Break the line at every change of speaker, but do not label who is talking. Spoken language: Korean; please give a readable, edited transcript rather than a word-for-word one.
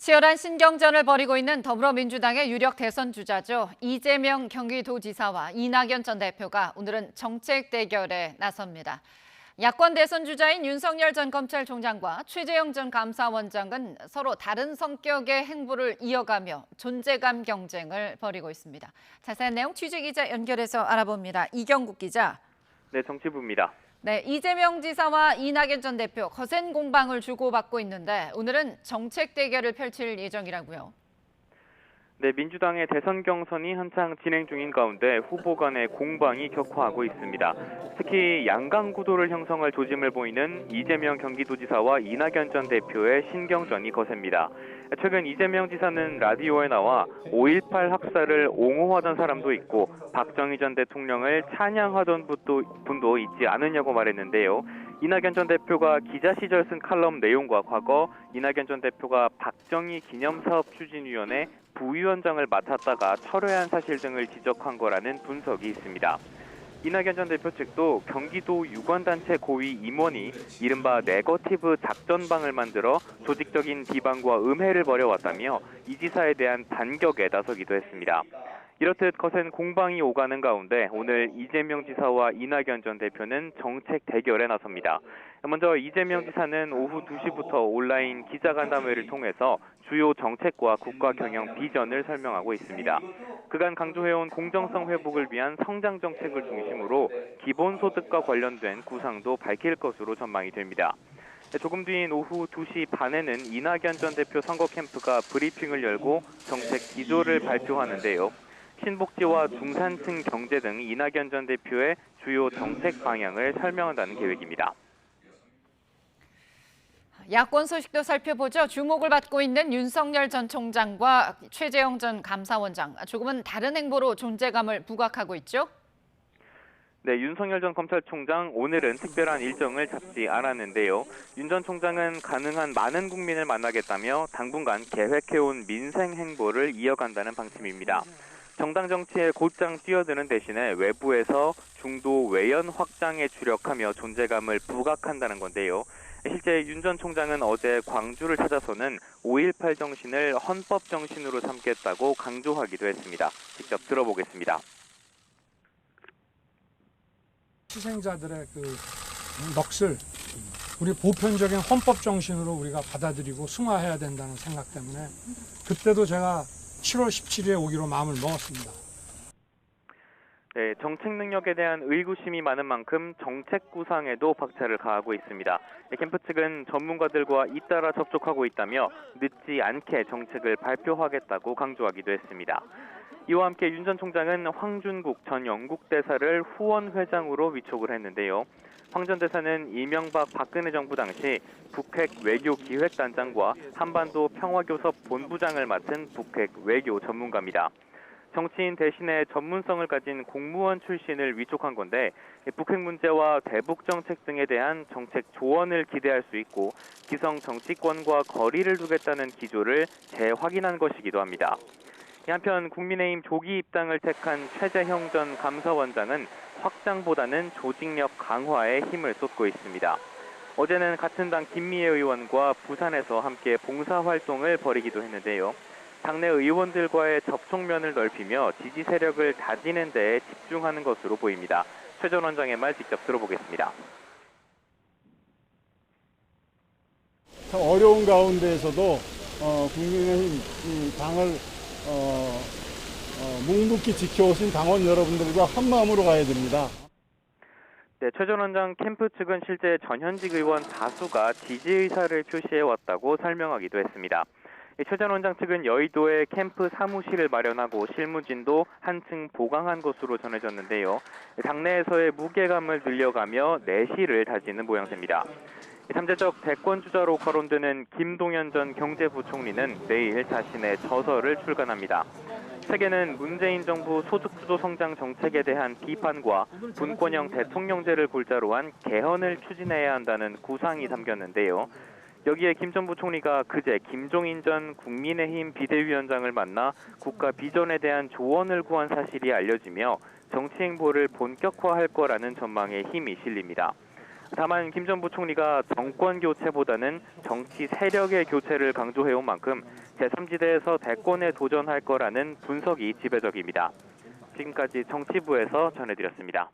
치열한 신경전을 벌이고 있는 더불어민주당의 유력 대선 주자죠. 이재명 경기도지사와 이낙연 전 대표가 오늘은 정책 대결에 나섭니다. 야권 대선 주자인 윤석열 전 검찰총장과 최재형 전 감사원장은 서로 다른 성격의 행보를 이어가며 존재감 경쟁을 벌이고 있습니다. 자세한 내용 취재기자 연결해서 알아봅니다. 이경국 기자.
네, 정치부입니다.
네, 이재명 지사와 이낙연 전 대표 거센 공방을 주고받고 있는데 오늘은 정책 대결을 펼칠 예정이라고요.
네, 민주당의 대선 경선이 한창 진행 중인 가운데 후보 간의 공방이 격화하고 있습니다. 특히 양강 구도를 형성할 조짐을 보이는 이재명 경기도지사와 이낙연 전 대표의 신경전이 거셉니다. 최근 이재명 지사는 라디오에 나와 5.18 학살을 옹호하던 사람도 있고 박정희 전 대통령을 찬양하던 분도 있지 않으냐고 말했는데요. 이낙연 전 대표가 기자 시절 쓴 칼럼 내용과 과거 이낙연 전 대표가 박정희 기념사업추진위원회 부위원장을 맡았다가 철회한 사실 등을 지적한 거라는 분석이 있습니다. 이낙연 전 대표 측도 경기도 유관단체 고위 임원이 이른바 네거티브 작전방을 만들어 조직적인 비방과 음해를 벌여왔다며 이 지사에 대한 반격에 나서기도 했습니다. 이렇듯 거센 공방이 오가는 가운데 오늘 이재명 지사와 이낙연 전 대표는 정책 대결에 나섭니다. 먼저 이재명 지사는 오후 2시부터 온라인 기자간담회를 통해서 주요 정책과 국가 경영 비전을 설명하고 있습니다. 그간 강조해온 공정성 회복을 위한 성장 정책을 중심으로 기본소득과 관련된 구상도 밝힐 것으로 전망이 됩니다. 조금 뒤인 오후 2시 반에는 이낙연 전 대표 선거 캠프가 브리핑을 열고 정책 기조를 발표하는데요. 신복지와 중산층 경제 등 이낙연 전 대표의 주요 정책 방향을 설명한다는 계획입니다.
야권 소식도 살펴보죠. 주목을 받고 있는 윤석열 전 총장과 최재형 전 감사원장. 조금은 다른 행보로 존재감을 부각하고 있죠.
네, 윤석열 전 검찰총장 오늘은 특별한 일정을 잡지 않았는데요. 윤 전 총장은 가능한 많은 국민을 만나겠다며 당분간 계획해온 민생 행보를 이어간다는 방침입니다. 정당 정치에 곧장 뛰어드는 대신에 외부에서 중도 외연 확장에 주력하며 존재감을 부각한다는 건데요. 실제 윤 전 총장은 어제 광주를 찾아서는 5.18 정신을 헌법 정신으로 삼겠다고 강조하기도 했습니다. 직접 들어보겠습니다.
희생자들의 그 넋을 우리 보편적인 헌법 정신으로 우리가 받아들이고 승화해야 된다는 생각 때문에 그때도 제가 7월 17일에 오기로 마음을 먹었습니다.
네, 정책 능력에 대한 의구심이 많은 만큼 정책 구상에도 박차를 가하고 있습니다. 캠프 측은 전문가들과 잇따라 접촉하고 있다며 늦지 않게 정책을 발표하겠다고 강조하기도 했습니다. 이와 함께 윤 전 총장은 황준국 전 영국 대사를 후원 회장으로 위촉을 했는데요. 황 전 대사는 이명박 박근혜 정부 당시 북핵 외교 기획단장과 한반도 평화교섭 본부장을 맡은 북핵 외교 전문가입니다. 정치인 대신에 전문성을 가진 공무원 출신을 위촉한 건데 북핵 문제와 대북 정책 등에 대한 정책 조언을 기대할 수 있고 기성 정치권과 거리를 두겠다는 기조를 재확인한 것이기도 합니다. 한편 국민의힘 조기 입당을 택한 최재형 전 감사원장은 확장보다는 조직력 강화에 힘을 쏟고 있습니다. 어제는 같은 당 김미애 의원과 부산에서 함께 봉사활동을 벌이기도 했는데요. 당내 의원들과의 접촉면을 넓히며 지지 세력을 다지는 데에 집중하는 것으로 보입니다. 최 전 원장의 말 직접 들어보겠습니다.
어려운 가운데에서도 국민의힘 당을 묵묵히 지켜오신 당원 여러분들과 한마음으로 가야 됩니다.
네, 최 전 원장 캠프 측은 실제 전현직 의원 다수가 지지 의사를 표시해왔다고 설명하기도 했습니다. 최 전 원장 측은 여의도에 캠프 사무실을 마련하고 실무진도 한층 보강한 것으로 전해졌는데요. 당내에서의 무게감을 늘려가며 내실을 다지는 모양새입니다. 잠재적 대권주자로 거론되는 김동연 전 경제부총리는 내일 자신의 저서를 출간합니다. 책에는 문재인 정부 소득주도 성장 정책에 대한 비판과 분권형 대통령제를 골자로 한 개헌을 추진해야 한다는 구상이 담겼는데요. 여기에 김 전 부총리가 그제 김종인 전 국민의힘 비대위원장을 만나 국가 비전에 대한 조언을 구한 사실이 알려지며 정치 행보를 본격화할 거라는 전망에 힘이 실립니다. 다만 김 전 부총리가 정권 교체보다는 정치 세력의 교체를 강조해온 만큼 제3지대에서 대권에 도전할 거라는 분석이 지배적입니다. 지금까지 정치부에서 전해드렸습니다.